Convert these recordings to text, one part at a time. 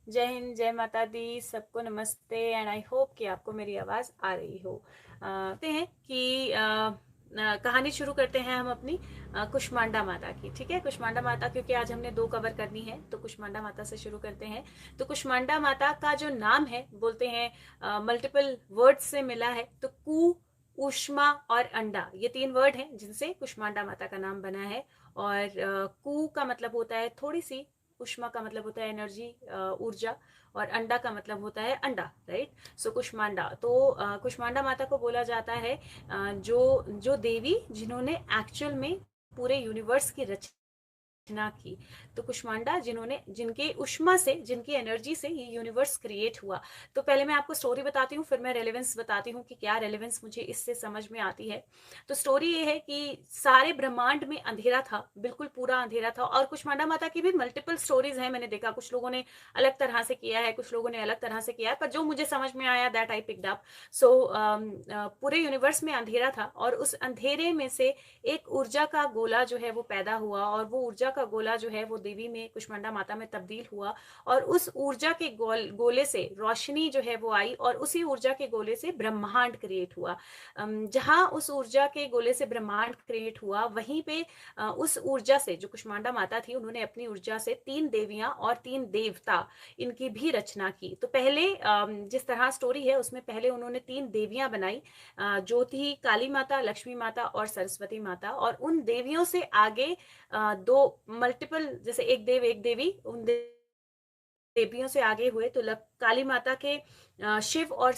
जय हिंद, जय माता दी, सबको नमस्ते एंड आई होप कि आपको मेरी आवाज़ आ रही हो। कहते हैं कि कहानी शुरू करते हैं हम अपनी कुष्मांडा माता की। ठीक है, कुष्मांडा माता, क्योंकि आज हमने 2 कवर करनी है तो कुष्मांडा माता से शुरू करते हैं। तो कुष्मांडा माता का जो नाम है, बोलते हैं मल्टीपल वर्ड्स से मिला है। तो कु, ऊष्मा और अंडा, ये 3 वर्ड हैं जिनसे कुष्मांडा माता का नाम बना है। और कु का मतलब होता है थोड़ी सी, उष्मा का मतलब होता है एनर्जी, ऊर्जा, और अंडा का मतलब होता है अंडा, राइट। सो कुष्मांडा, तो कुष्मांडा माता को बोला जाता है जो जो देवी जिन्होंने एक्चुअल में पूरे यूनिवर्स की रचना रचना की। तो कुष्मांडा जिन्होंने, जिनके उष्मा से, जिनकी एनर्जी से ये यूनिवर्स क्रिएट हुआ। तो पहले मैं आपको स्टोरी बताती हूँ, फिर मैं रेलेवेंस बताती हूँ कि क्या रेलेवेंस मुझे इससे समझ में आती है। तो स्टोरी ये है कि सारे ब्रह्मांड में अंधेरा था, बिल्कुल पूरा अंधेरा था। और कुष्मांडा माता की भी मल्टीपल स्टोरीज हैं, मैंने देखा कुछ लोगों ने अलग तरह से किया है, कुछ लोगों ने अलग तरह से किया है, पर जो मुझे समझ में आया दैट आई पिक्ड अप। सो पूरे यूनिवर्स में अंधेरा था और उस अंधेरे में से एक ऊर्जा का गोला जो है वो पैदा हुआ, और वो ऊर्जा का गोला जो है वो देवी में, कुष्मांडा माता में तब्दील हुआ। और उस ऊर्जा के गोले से रोशनी जो है वो आई, और उसी ऊर्जा के गोले से ब्रह्मांड क्रिएट हुआ। जहां उस ऊर्जा के गोले से ब्रह्मांड क्रिएट हुआ, वहीं पे उस ऊर्जा से, जो कुष्मांडा माता थी, उन्होंने अपनी ऊर्जा से 3 देवियां और 3 देवता, इनकी भी रचना की। तो पहले जिस तरह स्टोरी है उसमें पहले उन्होंने 3 देवियां बनाई, जो थी काली माता, लक्ष्मी माता और सरस्वती माता। और उन देवियों से आगे 2 मल्टीपल, जैसे एक देव एक देवी, उन देवियों से आगे हुए तो काली माता के शिव, और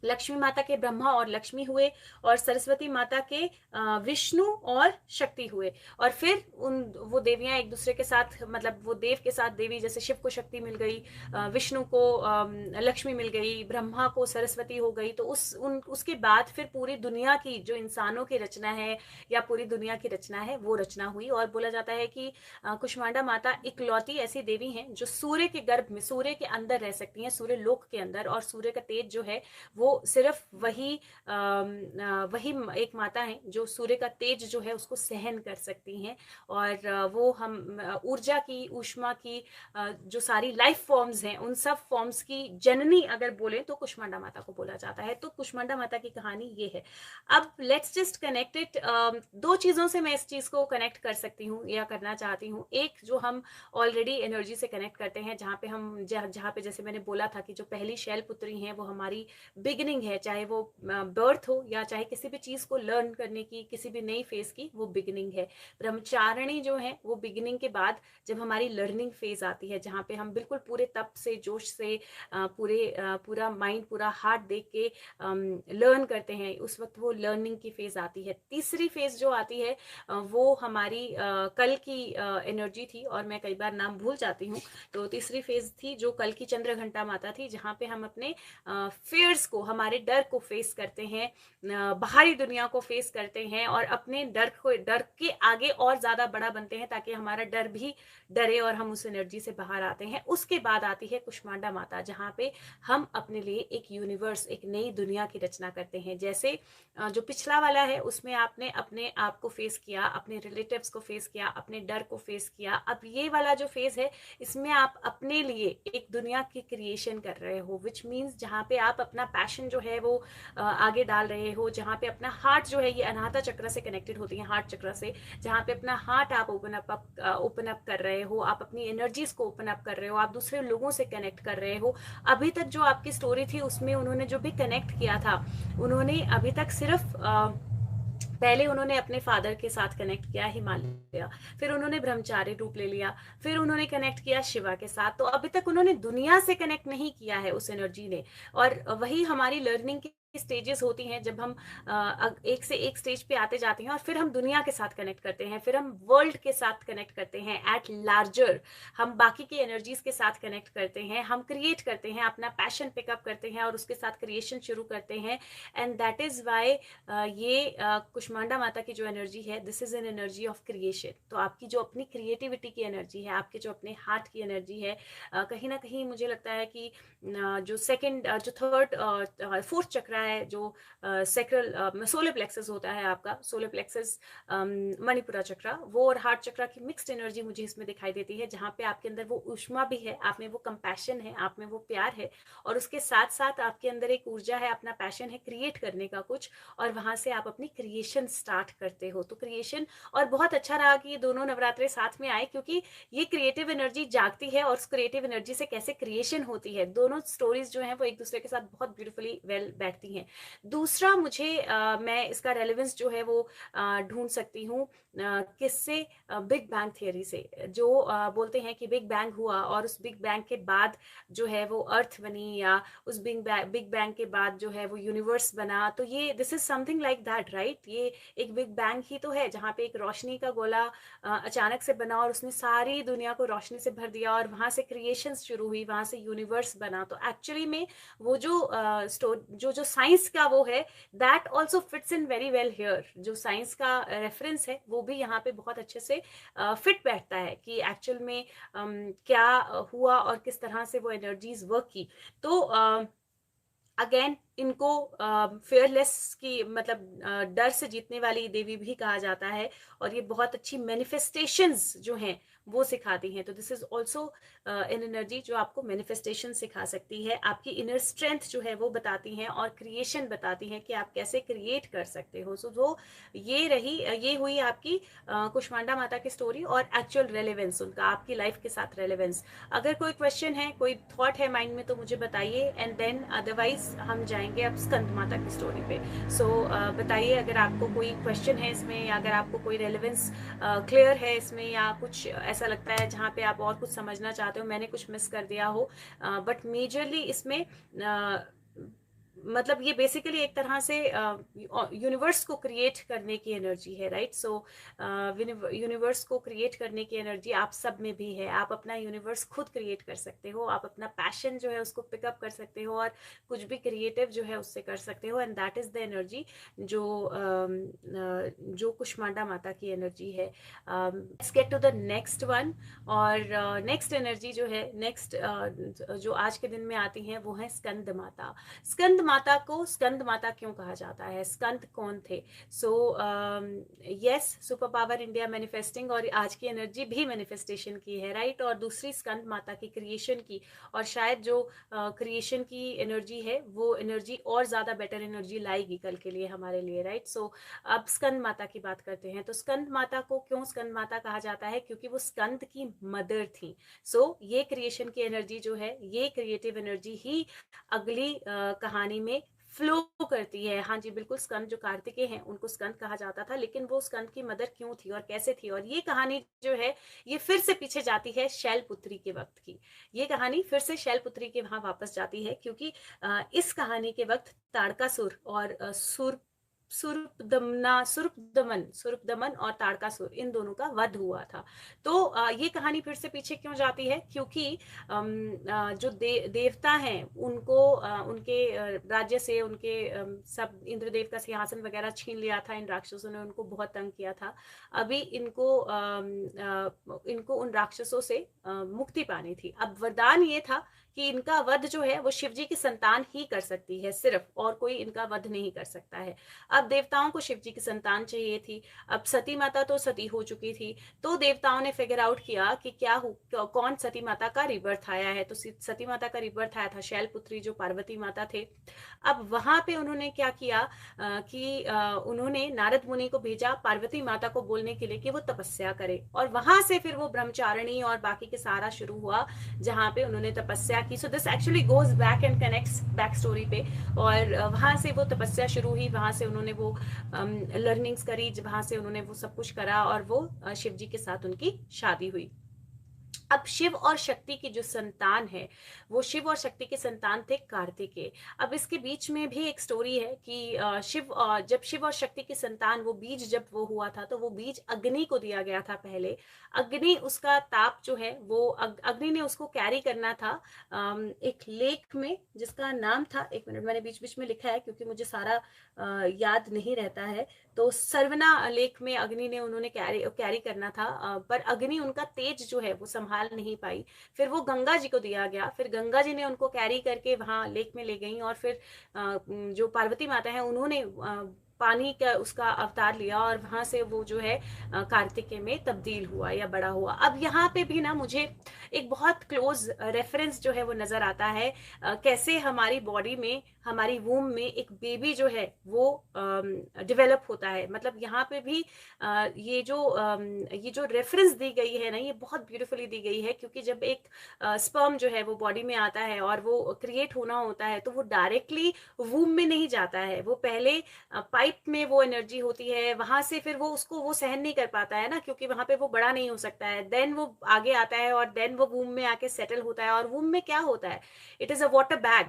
लक्ष्मी माता के ब्रह्मा और लक्ष्मी हुए, और सरस्वती माता के विष्णु और शक्ति हुए। और फिर उन वो देवियां एक दूसरे के साथ, मतलब वो देव के साथ देवी, जैसे शिव को शक्ति मिल गई, विष्णु को लक्ष्मी मिल गई, ब्रह्मा को सरस्वती हो गई। तो उसके बाद फिर पूरी दुनिया की, जो इंसानों की रचना है या पूरी दुनिया की रचना है, वो रचना हुई। और बोला जाता है कि कुष्मांडा माता इकलौती ऐसी देवी हैं जो सूर्य के गर्भ में, सूर्य के अंदर रह सकती हैं, सूर्य लोक के अंदर। और सूर्य का तेज जो है वो सिर्फ वही एक माता है जो सूर्य का तेज जो है उसको सहन कर सकती हैं। और वो हम ऊर्जा की, ऊष्मा की, जो सारी लाइफ फॉर्म्स हैं, उन सब फॉर्म्स की जननी अगर बोले तो कुष्मांडा माता को बोला जाता है। तो कुष्मांडा माता की कहानी ये है। अब लेट्स जस्ट कनेक्ट इट। 2 चीजों से मैं इस चीज को कनेक्ट कर सकती हूँ या करना चाहती हूँ। एक, जो हम ऑलरेडी एनर्जी से कनेक्ट करते हैं, जहाँ पे हम जहाँ पे जैसे मैंने बोला था कि जो पहली शैल पुत्री है वो हमारी बिगिनिंग है, चाहे वो बर्थ हो या चाहे किसी भी चीज को लर्न करने की, किसी भी नई फेज की, वो बिगिनिंग है। ब्रह्मचारिणी जो है वो बिगिनिंग के बाद जब हमारी लर्निंग फेज आती है, जहाँ पे हम बिल्कुल पूरे तप से, जोश से, पूरा माइंड, पूरा हार्ट देख के लर्न करते हैं, उस वक्त वो लर्निंग की फेज आती है। तीसरी फेज जो आती है वो हमारी कल की एनर्जी थी, और मैं कई बार नाम भूल जाती हूँ। तो तीसरी फेज थी जो कल की चंद्र घंटा माता थी, जहाँ पे हम अपने फियर्स को, हमारे डर को फेस करते हैं, बाहरी दुनिया को फेस करते हैं, और अपने डर के आगे और ज्यादा बड़ा बनते हैं, ताकि हमारा डर भी डरे और हम उस एनर्जी से बाहर आते हैं। उसके बाद आती है कुष्मांडा माता, जहाँ पे हम अपने लिए एक यूनिवर्स, एक नई दुनिया की रचना करते हैं। जैसे जो पिछला वाला है उसमें आपने अपने आप को फेस किया, अपने रिलेटिव्स को फेस किया, अपने डर को फेस किया। अब ये वाला जो फेज है, इसमें आप अपने लिए एक दुनिया की क्रिएशन कर रहे हो, विच मीन्स जहाँ पे आप अपना पैशन जो है वो आगे डाल रहे हो, जहाँ पे अपना हार्ट जो है, ये अनाहता चक्र से कनेक्टेड होती है, हार्ट चक्र से, जहाँ पे अपना हार्ट आप ओपन अप कर रहे हो, आप अपनी एनर्जीज को ओपन अप कर रहे हो, आप दूसरे लोगों से कनेक्ट कर रहे हो। अभी तक जो आपकी स्टोरी थी उसमें उन्होंने जो भी कनेक्ट किया था, उन्होंने अभी तक सिर्फ पहले उन्होंने अपने फादर के साथ कनेक्ट किया, हिमालय, फिर उन्होंने ब्रह्मचारी रूप ले लिया, फिर उन्होंने कनेक्ट किया शिवा के साथ। तो अभी तक उन्होंने दुनिया से कनेक्ट नहीं किया है उस एनर्जी ने। और वही हमारी लर्निंग की स्टेजेस होती हैं, जब हम एक से एक स्टेज पे आते जाते हैं, और फिर हम दुनिया के साथ कनेक्ट करते हैं, फिर हम वर्ल्ड के साथ कनेक्ट करते हैं एट लार्जर, हम बाकी की एनर्जीज के साथ कनेक्ट करते हैं, हम क्रिएट करते हैं, अपना पैशन पिकअप करते हैं और उसके साथ क्रिएशन शुरू करते हैं। एंड दैट इज वाई ये कुष्मांडा माता की जो एनर्जी है, this is an energy of creation. तो आपकी जो अपनी क्रिएटिविटी की एनर्जी है, आपके जो अपने हार्ट की एनर्जी है, कहीं ना कहीं मुझे लगता है कि जो सेकंड, जो थर्ड, फोर्थ चक्र चक्रा है जो सेक्रल सोलर प्लेक्सस होता है आपका, सोलर प्लेक्सस, मणिपुरा चक्रा, वो और हार्ट चक्रा की मिक्स्ड एनर्जी मुझे इसमें दिखाई देती है, जहाँ पे आपके अंदर वो ऊष्मा भी है, आप में वो कंपैशन है, आप में वो प्यार है, और उसके साथ साथ आपके अंदर एक ऊर्जा है, अपना पैशन है क्रिएट करने का कुछ, और वहां से आप अपनी क्रिएशन स्टार्ट करते हो। तो क्रिएशन, और बहुत अच्छा रहा कि ये दोनों नवरात्रे साथ में आए, क्योंकि ये क्रिएटिव एनर्जी जागती है और उस क्रिएटिव एनर्जी से कैसे क्रिएशन होती है, दोनों स्टोरीज जो है वो एक दूसरे के साथ बहुत ब्यूटीफुली वेल बैठती हैं। दूसरा मुझे मैं इसका रेलेवेंस जो है वो ढूंढ सकती हूँ किससे, बिग बैंग थियरी से, जो बोलते हैं कि बिग बैंग हुआ और उस बिग बैंग के बाद जो है वो अर्थ बनी, या उस बिग बैंग के बाद जो है वो यूनिवर्स बना। तो ये this is something like that, right? ये एक बिग बैंग ही तो है, जहाँ पे एक रोशनी का गोला अचानक से बना और उसने सारी दुनिया को रोशनी से भर दिया, और वहां से क्रिएशन शुरू हुई, वहां से यूनिवर्स बना। तो एक्चुअली में वो जो जो साइंस का वो है, that also fits in very well here. जो साइंस का रेफरेंस है वो भी यहाँ पे बहुत अच्छे से फिट बैठता है कि एक्चुअल में क्या हुआ और किस तरह से वो एनर्जीज वर्क की। तो अगेन इनको फेयरलेस की मतलब डर से जीतने वाली देवी भी कहा जाता है, और ये बहुत अच्छी मैनिफेस्टेशंस जो हैं वो सिखाती हैं। तो this is also an energy जो आपको मैनिफेस्टेशन सिखा सकती है, आपकी इनर स्ट्रेंथ जो है वो बताती हैं, और क्रिएशन बताती हैं कि आप कैसे क्रिएट कर सकते हो। सो वो ये हुई आपकी कुष्मांडा माता की स्टोरी और एक्चुअल रेलेवेंस उनका आपकी लाइफ के साथ रेलेवेंस। अगर कोई क्वेश्चन है, कोई थॉट है माइंड में, तो मुझे बताइए, एंड देन अदरवाइज हम जाएंगे अब स्कंद माता की स्टोरी पे। सो बताइए अगर आपको कोई क्वेश्चन है इसमें, या अगर आपको कोई रेलेवेंस क्लियर है इसमें, या कुछ ऐसा लगता है जहाँ पे आप और कुछ समझना चाहते हो, मैंने कुछ मिस कर दिया हो। बट मेजरली इसमें मतलब ये बेसिकली एक तरह से यूनिवर्स को क्रिएट करने की एनर्जी है, राइट? सो यूनिवर्स को क्रिएट करने की एनर्जी आप सब में भी है। आप अपना यूनिवर्स खुद क्रिएट कर सकते हो, आप अपना पैशन जो है उसको पिकअप कर सकते हो, और कुछ भी क्रिएटिव जो है उससे कर सकते हो, and that is the energy जो कुष्मांडा माता की एनर्जी है। Let's get to the next one. और नेक्स्ट एनर्जी जो है, नेक्स्ट जो आज के दिन में आती है वो है स्कंद माता। स्कंद माता को स्कंद माता क्यों कहा जाता है? स्कंद कौन थे? So yes, super power India manifesting, और आज की एनर्जी भी मैनिफेस्टेशन की है, राइट? और दूसरी स्कंद माता की क्रिएशन की, और शायद जो क्रिएशन की एनर्जी है वो एनर्जी और ज्यादा बेटर एनर्जी लाएगी कल के लिए हमारे लिए, राइट? सो अब स्कंद माता की बात करते हैं। तो स्कंद माता को क्यों स्कंद माता कहा जाता है? क्योंकि वो स्कंद की मदर थी। सो ये क्रिएशन की एनर्जी जो है, ये क्रिएटिव एनर्जी ही अगली कहानी में फ्लो करती है। हाँ जी बिल्कुल, स्कंद जो कार्तिकेय हैं उनको स्कंद कहा जाता था, लेकिन वो स्कंद की मदर क्यों थी और कैसे थी? और ये कहानी जो है ये फिर से पीछे जाती है शैलपुत्री के वक्त की। ये कहानी फिर से शैलपुत्री के वहां वापस जाती है, क्योंकि इस कहानी के वक्त ताड़कासुर और सुरपदमन और ताड़कासुर, इन दोनों का वध हुआ था। तो ये कहानी फिर से पीछे क्यों जाती है? क्योंकि जो देवता हैं उनको उनके राज्य से उनके सब इंद्रदेव का सिंहासन वगैरह छीन लिया था इन राक्षसों ने, उनको बहुत तंग किया था। अभी इनको उन राक्षसों से मुक्ति पानी थी। अब वरदान ये था कि इनका वध जो है वो शिवजी की संतान ही कर सकती है सिर्फ, और कोई इनका वध नहीं कर सकता है। अब देवताओं को शिवजी की संतान चाहिए थी। अब सती माता तो सती हो चुकी थी, तो देवताओं ने फिगर आउट किया कि कौन सती माता का रिबर्थ आया है। तो सती माता का रिबर्थ आया था शैलपुत्री जो पार्वती माता थे। अब वहां पे उन्होंने क्या किया कि उन्होंने नारद मुनि को भेजा पार्वती माता को बोलने के लिए कि वो तपस्या करे, और वहां से फिर वो ब्रह्मचारिणी और बाकी के सारा शुरू हुआ, जहां पे उन्होंने तपस्या की। So this actually goes back and connects back story पे, और वहां से वो तपस्या शुरू हुई, वहां से उन्होंने वो लर्निंग्स करी, वहां से उन्होंने वो सब कुछ करा, और वो शिव जी के साथ उनकी शादी हुई। अब शिव और शक्ति की जो संतान है, वो शिव और शक्ति के संतान थे कार्तिकेय। अब इसके बीच में भी एक स्टोरी है कि जब शिव और शक्ति की संतान, वो बीज जब वो हुआ था, तो वो बीज अग्नि को दिया गया था पहले। अग्नि, उसका ताप जो है वो अग्नि ने उसको कैरी करना था एक लेक में, जिसका नाम था, एक मिनट मैंने बीच बीच में लिखा है क्योंकि मुझे सारा याद नहीं रहता है। तो सर्वना लेक में अग्नि ने उन्होंने कैरी करना था, पर अग्नि, उनका तेज जो है वो संभाल नहीं पाई, फिर वो गंगा जी को दिया गया, फिर गंगा जी ने उनको कैरी करके वहां लेक में ले गई, और फिर जो पार्वती माता है उन्होंने पानी का उसका अवतार लिया, और वहां से वो जो है कार्तिकेय में तब्दील हुआ या बड़ा हुआ। अब यहाँ पे भी ना मुझे एक बहुत क्लोज रेफरेंस जो है वो नजर आता है, कैसे हमारी बॉडी में, हमारी वूम में एक बेबी जो है वो डेवलप होता है। मतलब यहाँ पे भी ये जो रेफरेंस दी गई है ना, ये बहुत ब्यूटीफुली दी गई है, क्योंकि जब एक स्पर्म जो है वो बॉडी में आता है और वो क्रिएट होना होता है, तो वो डायरेक्टली वूम में नहीं जाता है, वो पहले पाइप में वो एनर्जी होती है, वहां से फिर वो उसको वो सहन नहीं कर पाता है ना, क्योंकि वहां पे वो बड़ा नहीं हो सकता है, देन वो आगे आता है और देन वो वूम में आके सेटल होता है। और वूम में क्या होता है, it is a water bag,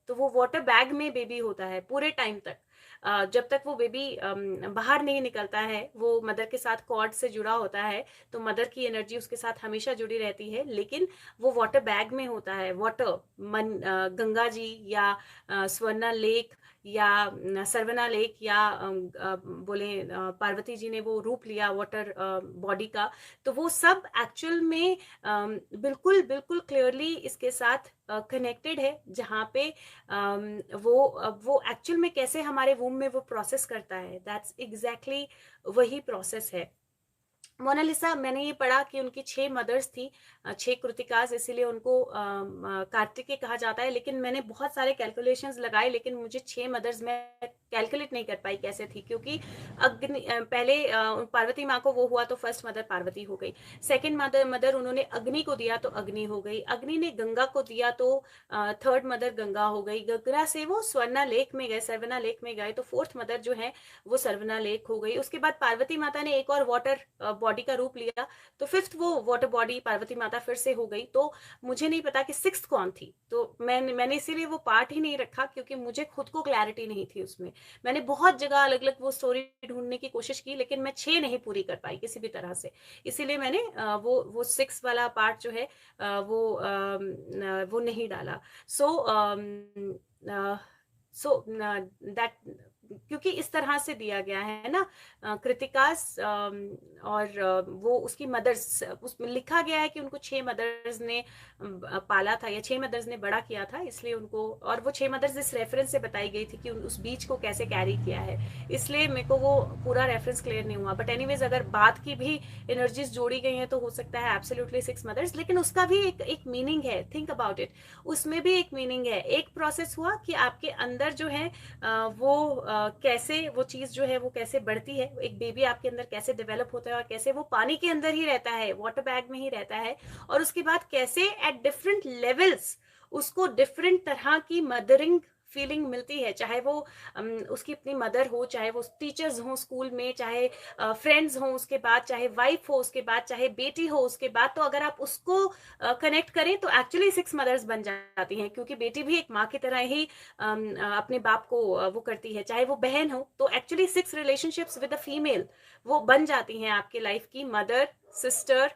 तो वो वाटर बैग में बेबी होता है पूरे टाइम तक, जब तक वो बेबी बाहर नहीं निकलता है, वो मदर के साथ कॉर्ड से जुड़ा होता है, तो मदर की एनर्जी उसके साथ हमेशा जुड़ी रहती है, लेकिन वो वाटर बैग में होता है। वाटर गंगा जी या स्वर्णा लेक या सरवना लेक या बोले पार्वती जी ने वो रूप लिया वाटर बॉडी का, तो वो सब एक्चुअल में बिल्कुल बिल्कुल क्लियरली इसके साथ कनेक्टेड है, जहाँ पे वो एक्चुअल में कैसे हमारे वूम में वो प्रोसेस करता है, दैट्स एग्जैक्टली वही प्रोसेस है। मोनालिसा, मैंने ये पढ़ा कि उनकी 6 मदर्स थी, 6 कृतिकाज, इसीलिए उनको कार्तिकेय कहा जाता है, लेकिन मैंने बहुत सारे कैलकुलेशंस लगाए, लेकिन मुझे 6 मदर्स में कैलकुलेट नहीं कर पाई कैसे थी, क्योंकि पहले पार्वती माँ को वो हुआ तो फर्स्ट मदर पार्वती हो गई, सेकंड मदर उन्होंने अग्नि को दिया तो अग्नि हो गई, अग्नि ने गंगा को दिया तो थर्ड मदर गंगा हो गई, गंगा से वो स्वर्णा लेक में गए, सर्वना लेक में गए, तो फोर्थ मदर जो है वो सर्वना लेक हो गई। उसके बाद पार्वती माता ने एक और वाटर बॉडी का रूप लिया, तो फिफ्थ वो वाटर बॉडी पार्वती माता फिर से हो गई। तो मुझे नहीं पता कि सिक्स्थ कौन थी, तो मैंने इसीलिए वो पार्ट ही नहीं रखा, क्योंकि मुझे खुद को क्लैरिटी नहीं थी उसमें। मैंने बहुत जगह अलग अलग वो स्टोरी ढूंढने की कोशिश की, लेकिन मैं 6 नहीं पूरी कर पाई किसी भी तरह से, इसीलिए मैंने वो 6 वाला पार्ट जो है वो नहीं डाला। सो दैट, क्योंकि इस तरह से दिया गया है ना कृतिकास, और वो उसकी मदर्स, उसमें लिखा गया है कि उनको 6 मदर्स ने पाला था या 6 मदर्स ने बड़ा किया था, इसलिए उनको, और वो 6 मदर्स इस रेफरेंस से बताई गई थी कि उस बीच को कैसे कैरी किया है, इसलिए मेरे को वो पूरा रेफरेंस क्लियर नहीं हुआ। बट एनीवेज, अगर बात की भी एनर्जीज जोड़ी गई हैं तो हो सकता है एब्सोल्युटली 6 मदर्स, लेकिन उसका भी एक मीनिंग है, थिंक अबाउट इट, उसमें भी एक मीनिंग है। एक प्रोसेस हुआ कि आपके अंदर जो है वो कैसे वो चीज जो है वो कैसे बढ़ती है, एक बेबी आपके अंदर कैसे डेवलप होता है, और कैसे वो पानी के अंदर ही रहता है, वाटर बैग में ही रहता है, और उसके बाद कैसे एट डिफरेंट लेवल्स उसको डिफरेंट तरह की मदरिंग फीलिंग मिलती है, चाहे वो उसकी अपनी मदर हो, चाहे वो टीचर्स हो स्कूल में, चाहे फ्रेंड्स हो उसके बाद, चाहे वाइफ हो उसके बाद, चाहे बेटी हो उसके बाद। तो अगर आप उसको कनेक्ट करें तो एक्चुअली 6 मदर्स बन जाती हैं, क्योंकि बेटी भी एक माँ की तरह ही अपने बाप को वो करती है, चाहे वो बहन हो, तो actually 6 relationships with a female वो बन जाती हैं आपके लाइफ की, मदर, सिस्टर,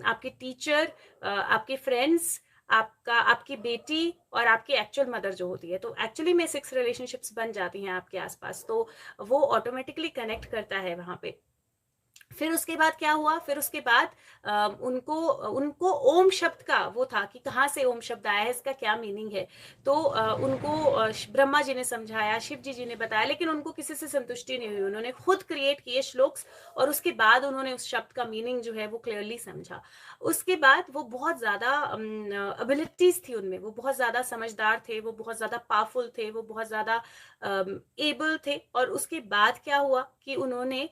आपकी टीचर, आपके फ्रेंड्स, आपकी बेटी, और आपकी एक्चुअल मदर जो होती है। तो एक्चुअली में 6 रिलेशनशिप्स बन जाती हैं आपके आसपास, तो वो ऑटोमेटिकली कनेक्ट करता है वहां पे। फिर उसके बाद क्या हुआ, फिर उसके बाद उनको उनको ओम शब्द का वो था कि कहाँ से ओम शब्द आया है, इसका क्या मीनिंग है। तो उनको ब्रह्मा जी ने समझाया, शिव जी ने बताया, लेकिन उनको किसी से संतुष्टि नहीं हुई, उन्होंने खुद क्रिएट किए श्लोक्स, और उसके बाद उन्होंने उस शब्द का मीनिंग जो है वो क्लियरली समझा। उसके बाद वो बहुत ज्यादा एबिलिटीज थी उनमें, वो बहुत ज्यादा समझदार थे, वो बहुत ज्यादा पावरफुल थे, वो बहुत ज्यादा एबल थे। और उसके बाद क्या हुआ कि उन्होंने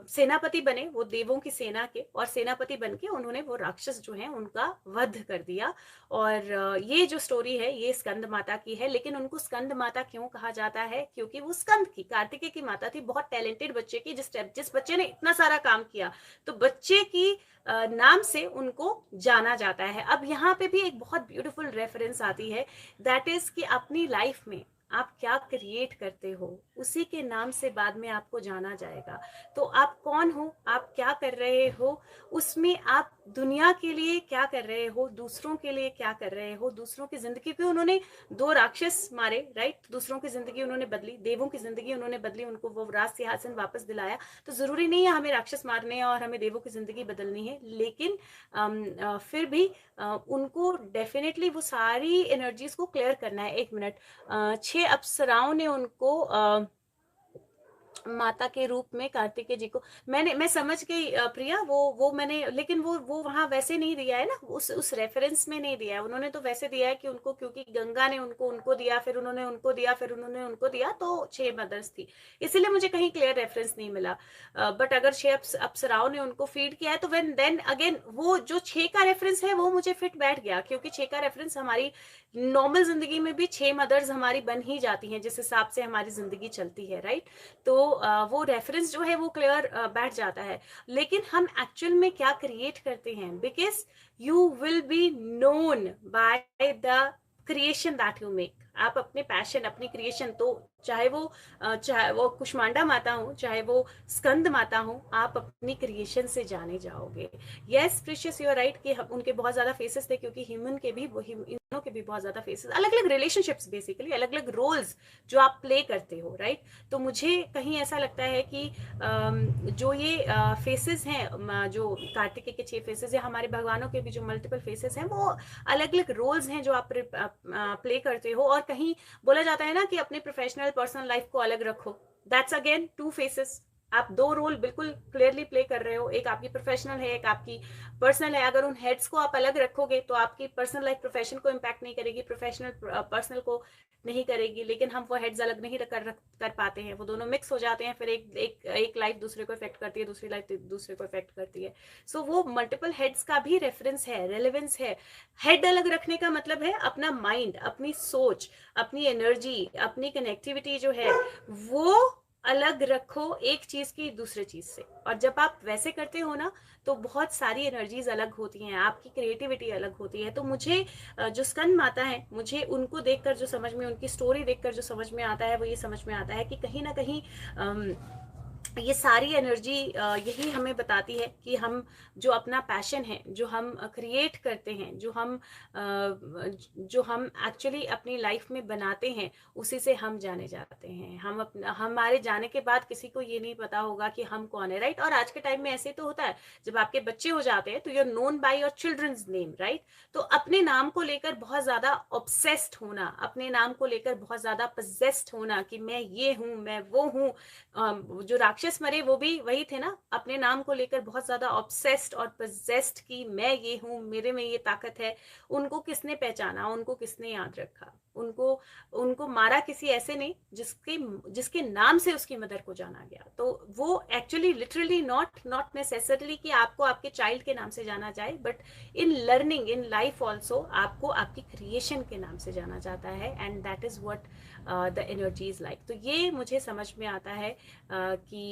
सेनापति बने, वो देवों की सेना के, और सेनापति बन के उन्होंने वो राक्षस जो है उनका वध कर दिया। और ये जो स्टोरी है ये स्कंद माता की है, लेकिन उनको स्कंद माता क्यों कहा जाता है, क्योंकि वो स्कंद की, कार्तिकेय की माता थी, बहुत टैलेंटेड बच्चे की, जिस बच्चे ने इतना सारा काम किया, तो बच्चे की नाम से उनको जाना जाता है। अब यहाँ पे भी एक बहुत ब्यूटीफुल रेफरेंस आती है, दैट इज कि अपनी लाइफ में आप क्या क्रिएट करते हो, उसी के नाम से बाद में आपको जाना जाएगा। तो आप कौन हो, आप क्या कर रहे हो, उसमें आप दुनिया के लिए क्या कर रहे हो, दूसरों के लिए क्या कर रहे हो, दूसरों की जिंदगी को उन्होंने 2 राक्षस मारे, राइट, दूसरों की जिंदगी उन्होंने बदली, देवों की जिंदगी उन्होंने बदली, उनको वो राज सिंहासन वापस दिलाया। तो जरूरी नहीं है हमें राक्षस मारने हैं और हमें देवों की जिंदगी बदलनी है, लेकिन फिर भी उनको डेफिनेटली वो सारी एनर्जीज को क्लियर करना है। 1 मिनट, 6 अप्सराओं ने उनको माता के रूप में कार्तिकेय जी को, मैं समझ गई प्रिया, वो मैंने, लेकिन वो वहां वैसे नहीं दिया है ना, उस रेफरेंस में नहीं दिया है, उन्होंने तो वैसे दिया है कि उनको, क्योंकि गंगा ने उनको दिया, फिर उन्होंने उनको दिया, फिर उन्होंने उनको दिया, तो 6 मदर्स थी, इसीलिए मुझे कहीं क्लियर रेफरेंस नहीं मिला। बट अगर 6 अप्सराओं ने उनको फीड किया है तो देन अगेन वो जो 6 का रेफरेंस है वो मुझे फिट बैठ गया, क्योंकि 6 का रेफरेंस हमारी नॉर्मल जिंदगी में भी 6 मदर्स हमारी बन ही जाती हैं, जिस हिसाब से हमारी जिंदगी चलती है, राइट। तो वो रेफरेंस जो है वो क्लियर बैठ जाता है। लेकिन हम एक्चुअल में क्या क्रिएट करते हैं, because you will be known by the creation that you make. आप अपने पैशन, अपनी क्रिएशन, तो चाहे वो कुष्मांडा माता हो, चाहे वो स्कंद माता हो, आप अपनी क्रिएशन से जाने जाओगे। Yes precious, you are right कि उनके बहुत ज्यादा फेसेस थे, क्योंकि ह्यूमन के भी ह्यूमनों के भी बहुत ज्यादा फेसेस, अलग अलग रिलेशनशिप्स, बेसिकली अलग अलग रोल्स जो आप प्ले करते हो, राइट। तो मुझे कहीं ऐसा लगता है कि जो ये फेसेस हैं, जो कार्तिकेय के 6 फेसेस या हमारे भगवानों के भी जो मल्टीपल फेसेस हैं, वो अलग अलग रोल्स हैं जो आप प्ले करते हो। और कहीं बोला जाता है ना कि अपने प्रोफेशनल पर्सनल लाइफ को अलग रखो, दैट्स अगेन 2 फेसेस। आप 2 रोल बिल्कुल क्लियरली प्ले कर रहे हो, एक आपकी प्रोफेशनल है, एक आपकी पर्सनल है। अगर उन हेड्स को आप अलग रखोगे तो आपकी पर्सनल लाइफ प्रोफेशन को इम्पैक्ट नहीं करेगी, प्रोफेशनल पर्सनल को नहीं करेगी। लेकिन हम वो हेड्स अलग नहीं कर पाते हैं, वो दोनों मिक्स हो जाते हैं, फिर एक लाइफ दूसरे को इफेक्ट करती है, दूसरी लाइफ दूसरे को इफेक्ट करती है। सो वो मल्टीपल हेड्स का भी रेफरेंस है, रेलेवेंस है। हेड अलग रखने का मतलब है अपना माइंड, अपनी सोच, अपनी एनर्जी, अपनी कनेक्टिविटी जो है वो अलग रखो एक चीज की दूसरे चीज से। और जब आप वैसे करते हो ना, तो बहुत सारी एनर्जीज अलग होती हैं, आपकी क्रिएटिविटी अलग होती है। तो मुझे जो स्कंद माता है, मुझे उनको देखकर जो समझ में, उनकी स्टोरी देखकर जो समझ में आता है, वो ये समझ में आता है कि कहीं ना कहीं ये सारी एनर्जी यही हमें बताती है कि हम जो अपना पैशन है, जो हम क्रिएट करते हैं, जो हम एक्चुअली अपनी लाइफ में बनाते हैं, उसी से हम जाने जाते हैं। हम अपना, हमारे जाने के बाद किसी को ये नहीं पता होगा कि हम कौन है, राइट। और आज के टाइम में ऐसे तो होता है, जब आपके बच्चे हो जाते हैं तो you are known by your children's name, right. तो अपने नाम को लेकर बहुत ज्यादा ऑब्सेस्ड होना, अपने नाम को लेकर बहुत ज्यादा पजेस्ड होना कि मैं ये हूं, मैं वो हूं। जो राक्षस मरे वो भी वही थे ना, अपने नाम को लेकर बहुत ज्यादा ऑब्सेस्ड और पजेस्ड कि मैं ये हूं, मेरे में ये ताकत है। उनको किसने पहचाना, उनको किसने याद रखा, उनको उनको मारा किसी ऐसे ने जिसके नाम से उसकी मदर को जाना गया। तो वो एक्चुअली लिटरली नॉट नेसेसरली कि आपको आपके चाइल्ड के नाम से जाना जाए, but in learning in life also आपको आपकी क्रिएशन के नाम से जाना जाता है, and that is what the energy is like. तो ये मुझे समझ में आता है कि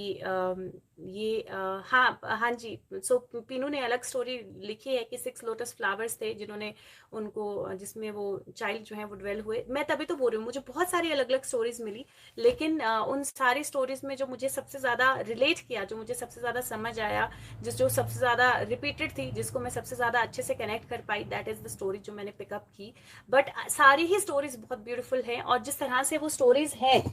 ये हाँ हाँ जी। सो पीनू ने अलग स्टोरी लिखी है कि 6 लोटस फ्लावर्स थे जिन्होंने उनको, जिसमें वो चाइल्ड जो है वो ड्वेल हुए। मैं तभी तो बोल रही हूँ, मुझे बहुत सारी अलग अलग स्टोरीज मिली, लेकिन उन सारी स्टोरीज में जो मुझे सबसे ज्यादा रिलेट किया, जो मुझे सबसे ज्यादा समझ आया, जो सबसे ज्यादा रिपीटेड थी, जिसको मैं सबसे ज्यादा अच्छे से कनेक्ट कर पाई, दैट इज द स्टोरी जो मैंने पिकअप की। बट सारी ही स्टोरीज बहुत ब्यूटीफुल हैं, और जिस तरह से वो स्टोरीज हैं,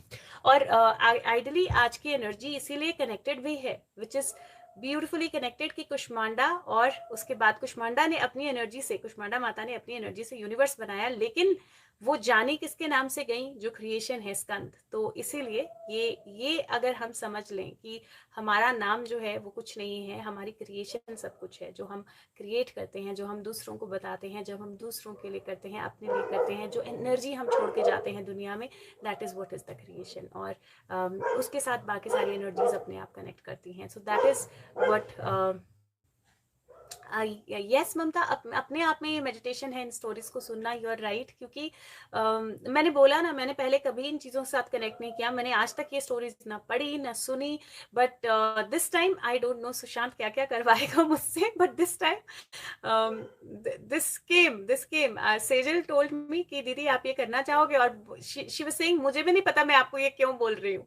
और आइडली आज की एनर्जी इसीलिए कनेक्टेड भी है, विच इज ब्यूटिफुली कनेक्टेड, कि कुष्मांडा, और उसके बाद कुष्मांडा ने अपनी एनर्जी से, कुष्मांडा माता ने अपनी एनर्जी से यूनिवर्स बनाया, लेकिन वो जानी किसके नाम से गई, जो क्रिएशन है स्कंद। तो इसीलिए ये अगर हम समझ लें कि हमारा नाम जो है वो कुछ नहीं है, हमारी क्रिएशन सब कुछ है, जो हम क्रिएट करते हैं, जो हम दूसरों को बताते हैं, जब हम दूसरों के लिए करते हैं, अपने लिए करते हैं, जो एनर्जी हम छोड़ के जाते हैं दुनिया में, that is what is the creation. और उसके साथ बाकी सारी एनर्जीज अपने आप कनेक्ट करती हैं। So that is what yes Mamta, अपने आप में ये मेडिटेशन है इन स्टोरीज को सुनना, यू आर राइट, क्योंकि मैंने बोला ना, मैंने पहले कभी इन चीज़ों के साथ कनेक्ट नहीं किया, मैंने आज तक ये स्टोरीज ना पढ़ी ना सुनी, but this time I don't know Sushant क्या क्या करवाएगा मुझसे, but this time this came Sejal told me कि दीदी आप ये करना चाहोगे, और शी वाज सेइंग मुझे भी नहीं पता मैं आपको ये क्यों बोल रही हूँ,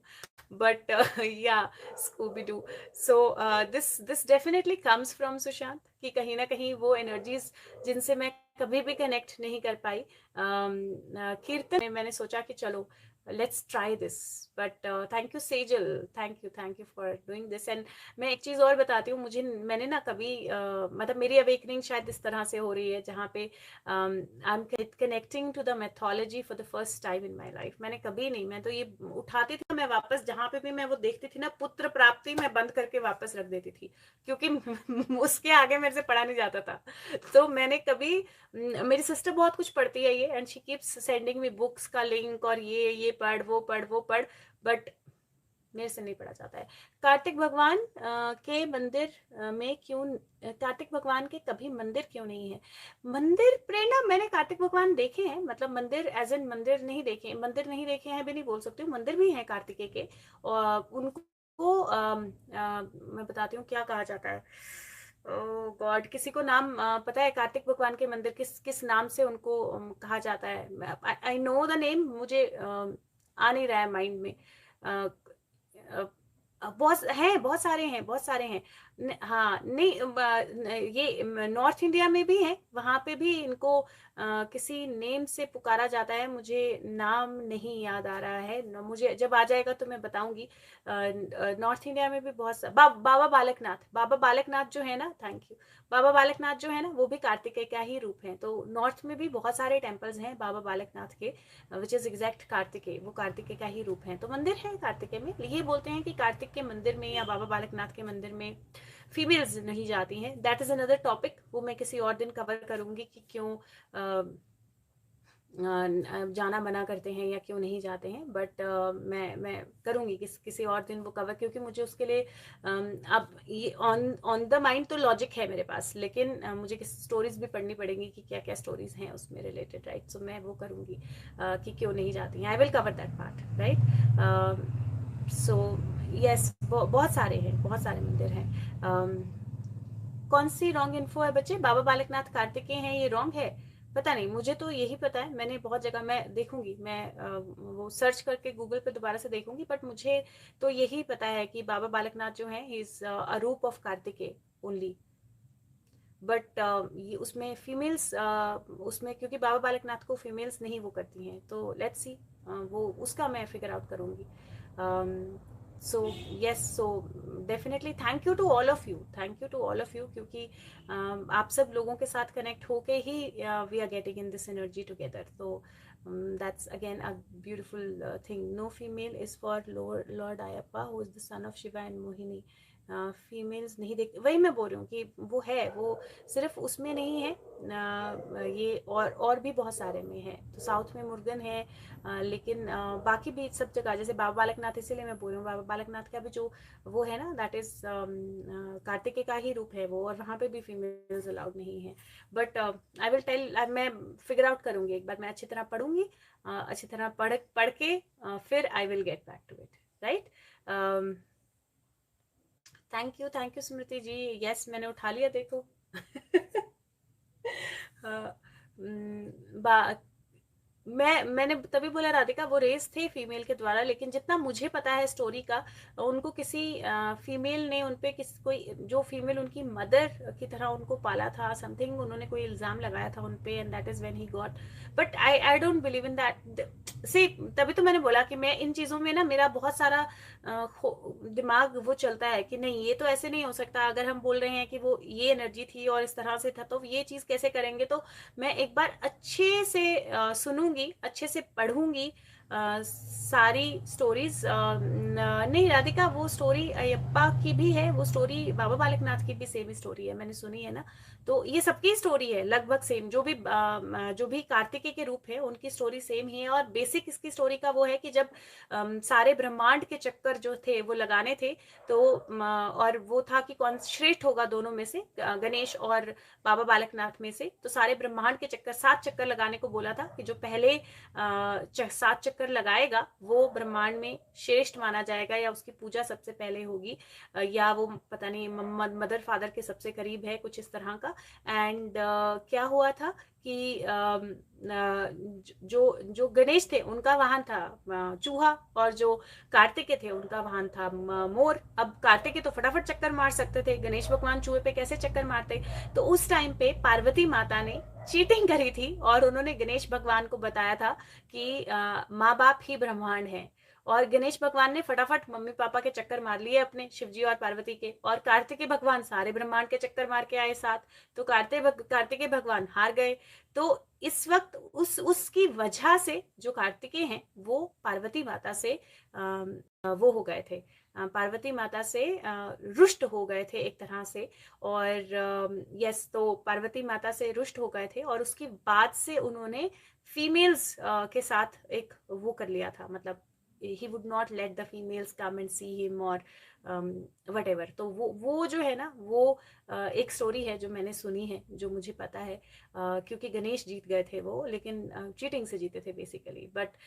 बट या Scooby Doo. So this definitely comes from Sushant, कि कहीं ना कहीं वो एनर्जीज जिनसे मैं कभी भी कनेक्ट नहीं कर पाई, कीर्तन में मैंने सोचा कि चलो let's try this, but thank you Sejal, thank you for doing this. And मैं एक चीज़ और बताती हूँ, मैंने ना कभी मतलब मेरी अवेकनिंग शायद इस तरह से हो रही है जहाँ पे I am connecting to the mythology for the first time in my life. मैंने कभी नहीं, मैं तो ये उठाती थी, मैं वापस जहाँ पे भी मैं वो देखती थी ना पुत्र प्राप्ति, मैं बंद करके वापस रख देती थी, क्योंकि उसके आगे मेरे से पढ़ा नहीं जाता था। तो मैंने कभी, मेरी सिस्टर बहुत कुछ पढ़ती है ये, and she keeps sending me books का लिंक, और ये पढ़ वो पढ़, बट मेरे से नहीं पढ़ा जाता है। कार्तिक भगवान के मंदिर में क्यों, कार्तिक भगवान के कभी मंदिर क्यों नहीं है? मंदिर प्रेरणा, मैंने कार्तिक भगवान देखे हैं, मतलब मंदिर एज एन मंदिर नहीं देखे, मंदिर नहीं देखे हैं भी नहीं बोल सकती हूँ, मंदिर भी हैं कार्तिकेय के, और उनको मैं बताती हूँ क्या कहा जाता है। ओह गॉड, किसी को नाम पता है कार्तिक भगवान के मंदिर किस किस नाम से उनको कहा जाता है? आई नो द नेम, मुझे आ नहीं रहा है माइंड में। बहुत हैं, बहुत सारे हैं। हाँ नहीं, ये नॉर्थ इंडिया में भी है, वहां पे भी इनको किसी नेम से पुकारा जाता है, मुझे नाम नहीं याद आ रहा है, मुझे जब आ जाएगा तो मैं बताऊंगी। नॉर्थ इंडिया में भी बहुत बाबा बालकनाथ, बाबा बालकनाथ जो है ना, थैंक यू, बाबा बालकनाथ जो है ना, वो भी कार्तिकेय का ही रूप है। तो नॉर्थ में भी बहुत सारे टेम्पल्स हैं बाबा बालकनाथ के, विच इज एग्जैक्ट कार्तिकेय, वो कार्तिकेय का ही रूप है। तो मंदिर है कार्तिकेय में, ये बोलते हैं कि कार्तिक के मंदिर में या बाबा बालकनाथ के मंदिर में फीमेल्स नहीं जाती हैं। दैट इज अनदर टॉपिक, वो मैं किसी और दिन कवर करूंगी कि क्यों जाना मना करते हैं या क्यों नहीं जाते हैं, बट मैं करूंगी किसी और दिन वो कवर, क्योंकि मुझे उसके लिए अब ये ऑन द माइंड तो लॉजिक है मेरे पास, लेकिन मुझे किसी स्टोरीज भी पढ़नी पड़ेंगी कि क्या क्या स्टोरीज हैं उसमें रिलेटेड, राइट। सो मैं वो करूंगी कि क्यों नहीं जाती हैं, I will cover that part, right. So yes, बहुत सारे हैं, बहुत सारे मंदिर हैं। कौन सी रॉन्ग इन्फो है बच्चे? बाबा बालकनाथ कार्तिकेय हैं, ये रॉन्ग है? पता नहीं, मुझे तो यही पता है, मैंने बहुत जगह, मैं देखूंगी, मैं वो सर्च करके गूगल पे दोबारा से देखूंगी, बट मुझे तो यही पता है कि बाबा बालकनाथ जो है इज अ रूप ऑफ कार्तिकेय ओनली, बट ये उसमें फीमेल्स, उसमें क्योंकि बाबा बालकनाथ को फीमेल्स नहीं वो करती हैं, तो लेट्स सी, वो उसका मैं फिगर आउट करूंगी। So yes, so definitely thank you to all of you, thank you to all of you, क्योंकि आप सब लोगों के साथ कनेक्ट होके ही we are getting in this energy together. तो that's again a beautiful thing. No female is for Lord Ayappa, who is the son of Shiva and Mohini. Females नहीं देख, वही मैं बोल रही हूँ कि वो है, वो सिर्फ उसमें नहीं है, ये और भी बहुत सारे में है। तो साउथ में मुर्गन है, लेकिन बाकी भी सब जगह, जैसे बाबा बालकनाथ, इसीलिए मैं बोल रही हूँ, बाबा बालकनाथ का भी जो वो है ना, दैट इज कार्तिकेय का ही रूप है वो, और वहाँ पे भी फीमेल्स अलाउड नहीं है। बट आई विल टेल, मैं फिगर आउट करूंगी एक बार, मैं अच्छी तरह पढ़ूंगी, अच्छी तरह पढ़ के फिर I will get back to it, right. Thank you Smriti ji, yes मैंने उठा लिया, देखो। मैंने तभी बोला राधिका, वो रेस थे फीमेल के द्वारा, लेकिन जितना मुझे पता है स्टोरी का, उनको किसी फीमेल ने उनपे कोई जो फीमेल उनकी मदर की तरह उनको पाला था, समथिंग उन्होंने कोई इल्जाम लगाया था उनपे, and that is when he got, but I don't believe in that. See, तभी तो मैंने बोला कि मैं इन चीजों में ना, मेरा बहुत सारा दिमाग वो चलता है कि नहीं, ये तो ऐसे नहीं हो सकता, अगर हम बोल रहे हैं कि वो ये एनर्जी थी और इस तरह से था, तो ये चीज कैसे करेंगे? तो मैं एक बार अच्छे से सुनूंगी, अच्छे से पढ़ूंगी, सारी स्टोरीज नहीं राधिका, वो स्टोरी अयप्पा की भी है, वो स्टोरी बाबा बालकनाथ की भी सेम स्टोरी है, मैंने सुनी है ना। तो ये सबकी स्टोरी है लगभग सेम, जो भी कार्तिकेय के रूप है उनकी स्टोरी सेम ही है। और बेसिक इसकी स्टोरी का वो है कि जब सारे ब्रह्मांड के चक्कर जो थे वो लगाने थे, तो और वो था कि कौन श्रेष्ठ होगा दोनों में से, गणेश और बाबा बालकनाथ में से। तो सारे ब्रह्मांड के चक्कर 7 चक्कर लगाने को बोला था कि जो पहले 7 चक्कर लगाएगा वो ब्रह्मांड में श्रेष्ठ माना जाएगा, या उसकी पूजा सबसे पहले होगी, या वो पता नहीं मदर फादर के सबसे करीब है, कुछ इस तरह का। एंड क्या हुआ था कि जो जो गणेश थे उनका वाहन था चूहा, और जो कार्तिकेय थे उनका वाहन था मोर। अब कार्तिकेय तो फटाफट चक्कर मार सकते थे, गणेश भगवान चूहे पे कैसे चक्कर मारते। तो उस टाइम पे पार्वती माता ने चीटिंग करी थी, और उन्होंने गणेश भगवान को बताया था कि माँ बाप ही ब्रह्मांड है। और गणेश भगवान ने फटाफट मम्मी पापा के चक्कर मार लिए अपने, शिवजी और पार्वती के, और कार्तिकेय भगवान सारे ब्रह्मांड के चक्कर मार के आए साथ। तो कार्तिकेय भगवान हार गए। तो इस वक्त उसकी वजह से जो कार्तिकेय हैं वो पार्वती माता से वो हो गए थे, पार्वती माता से रुष्ट हो गए थे एक तरह से। और यस, तो पार्वती माता से रुष्ट हो गए थे, और उसके बाद से उन्होंने फीमेल्स के साथ एक वो कर लिया था, मतलब he would not let the females come and see him or whatever। तो वो जो है ना, वो एक स्टोरी है जो मैंने सुनी है, जो मुझे पता है, क्योंकि गणेश जीत गए थे वो, लेकिन चीटिंग से जीते थे बेसिकली। बट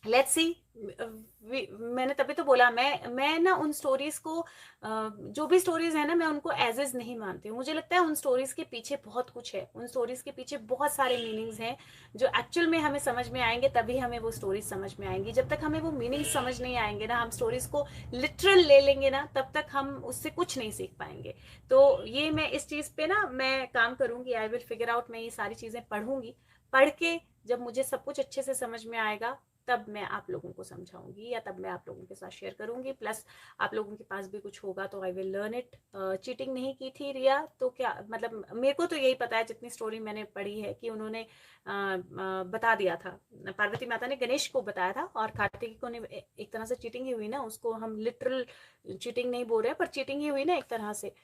लेट्स सी, मैंने तभी तो बोला, मैं ना उन स्टोरीज को, जो भी स्टोरीज है ना, मैं उनको एज इज नहीं मानती हूँ। मुझे लगता है उन स्टोरीज के पीछे बहुत कुछ है, उन स्टोरीज के पीछे बहुत सारे मीनिंग्स हैं जो एक्चुअल में हमें समझ में आएंगे, तभी हमें वो स्टोरीज समझ में आएंगी। जब तक हमें वो मीनिंग समझ नहीं आएंगे ना, हम स्टोरीज को लिटरल ले लेंगे ना, तब तक हम उससे कुछ नहीं सीख पाएंगे। तो ये मैं इस चीज पे ना मैं काम करूंगी, आई विल फिगर आउट। मैं ये सारी चीजें पढ़ूंगी, पढ़ के जब मुझे सब कुछ अच्छे से समझ में आएगा, तब मैं आप लोगों को समझाऊंगी, या तब मैं आप लोगों के साथ शेयर करूंगी। प्लस आप लोगों के पास भी कुछ होगा तो I will learn it. Cheating नहीं की थी रिया, तो क्या मतलब, मेरे को तो यही पता है जितनी स्टोरी मैंने पढ़ी है, कि उन्होंने बता दिया था, पार्वती माता ने गणेश को बताया था, और कार्तिक को ने एक तरह से चीटिंग ही हुई ना, उसको हम लिटरल चीटिंग नहीं बोल रहे, पर चीटिंग ही हुई ना एक तरह से।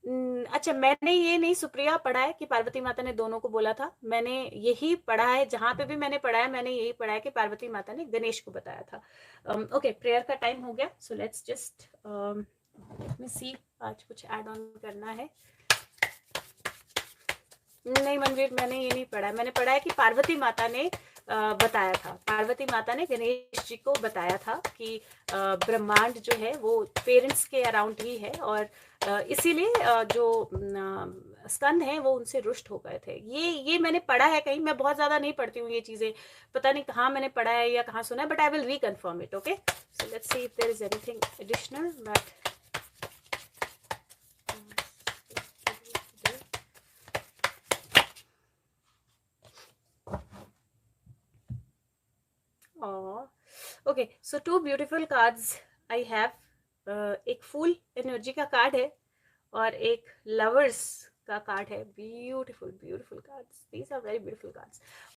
अच्छा, मैंने ये नहीं सुप्रिया पढ़ा है कि पार्वती माता ने दोनों को बोला था। मैंने यही पढ़ा है, जहां पे भी मैंने पढ़ा है मैंने यही पढ़ा है कि पार्वती माता ने गणेश को बताया था। ओके, प्रेयर का टाइम हो गया, so let's just let me see, आज कुछ ऐड ऑन करना है। नहीं मनवीर, मैंने ये नहीं पढ़ा है। मैंने पढ़ा है कि पार्वती माता ने बताया था, पार्वती माता ने गणेश जी को बताया था कि ब्रह्मांड जो है वो पेरेंट्स के अराउंड ही है, और इसीलिए जो स्कंद हैं वो उनसे रुष्ट हो गए थे। ये मैंने पढ़ा है कहीं, मैं बहुत ज्यादा नहीं पढ़ती हूँ ये चीजें, पता नहीं कहाँ मैंने पढ़ा है या कहाँ सुना है, but I will reconfirm it. Okay, so let's see if there is anything additional. But okay, so 2 beautiful cards I have. एक फुल एनर्जी का कार्ड है, और एक लवर्स का कार्ड है। Beautiful beautiful cards, these are very beautiful cards.